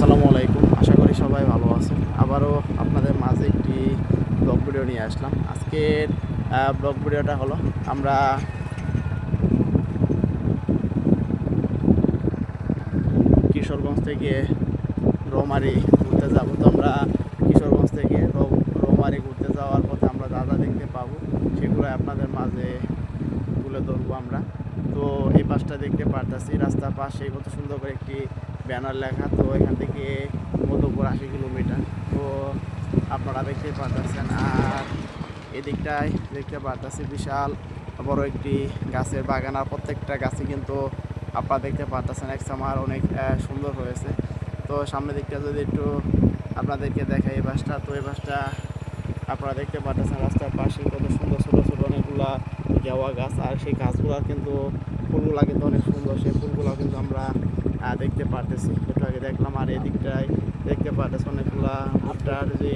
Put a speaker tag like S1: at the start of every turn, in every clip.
S1: আসসালামু আলাইকুম। আশা করি সবাই ভালো আছেন। আবারও আপনাদের মাঝে একটি ব্লগ ভিডিও নিয়ে আসলাম। আজকের ব্লগ ভিডিওটা হলো আমরা কিশোরগঞ্জ থেকে রৌমারী ঘুরতে যাব। তো আমরা কিশোরগঞ্জ থেকে রৌমারী ঘুরতে যাওয়ার পথে আমরা যা যা দেখতে পাবো সেগুলো আপনাদের মাঝে তুলে ধরবো আমরা। তো এই পাশটা দেখতে পারতেছি, রাস্তার পাশে কত সুন্দর করে একটি ব্যানার লেখা। তো এখান থেকে মধুপুর 80 কিলোমিটার। তো আপনারা দেখতে পারতেছেন। আর এদিকটায় দেখতে পারতেছি বিশাল বড় একটি গাছের বাগান। আর প্রত্যেকটা গাছে কিন্তু আপনারা দেখতে পারতেছেন এক সামার অনেক সুন্দর হয়েছে। তো সামনের দিকটা যদি একটু আপনাদেরকে দেখাই, এই বাসটা, তো এই বাসটা আপনারা দেখতে পাচ্ছেন রাস্তার পাশে কত সুন্দর ছোটো ছোটো অনেকগুলা গেওয়া গাছ। আর সেই গাছগুলোর কিন্তু ফুলগুলা কিন্তু অনেক সুন্দর, সেই ফুলগুলো কিন্তু আমরা দেখতে পারতেছি, একটু আগে দেখলাম। আর এদিকটায় দেখতে পারতেছি অনেকগুলা ভুট্টার যে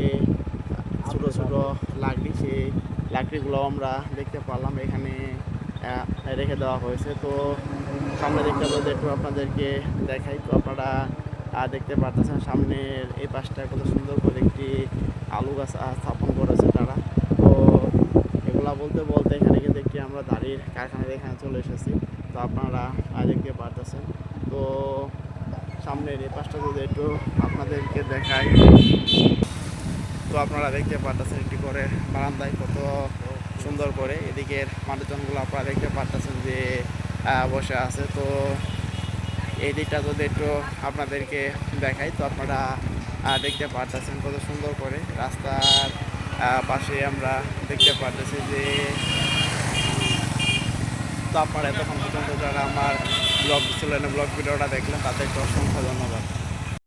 S1: ছোটো ছোটো লাকড়ি, সেই লাকড়িগুলো আমরা দেখতে পারলাম এখানে রেখে দেওয়া হয়েছে। তো সামনে দেখতে যদি একটু আপনাদেরকে দেখাই, তো আপনারা দেখতে পারতেছেন সামনের এই পাশটা কত সুন্দর করে একটি আলু গাছ স্থাপন করেছে তারা। তো এগুলা বলতে বলতে এখানে কিন্তু একটি আমরা দাড়ির কারখানার এখানে চলে এসেছি। তো আপনারা দেখতে পারতেছেন। তো সামনের এই পাশটা যদি একটু আপনাদেরকে দেখাই, তো আপনারা দেখতে পারতেছেন একটি করে বারান্দায় কত সুন্দর করে এদিকের মানুষজনগুলো আপনারা দেখতে পারতেছেন যে বসে আছে। তো এই দিকটা যদি একটু আপনাদেরকে দেখাই, তো আপনারা দেখতে পারতেছেন কত সুন্দর করে রাস্তার পাশে আমরা দেখতে পারতেছি যে। তো আপনারা এতক্ষণ পর্যন্ত যারা আমার ব্লগ চ্যানেলে ব্লগ ভিডিওটা দেখলেন তাদেরকে অসংখ্য ধন্যবাদ।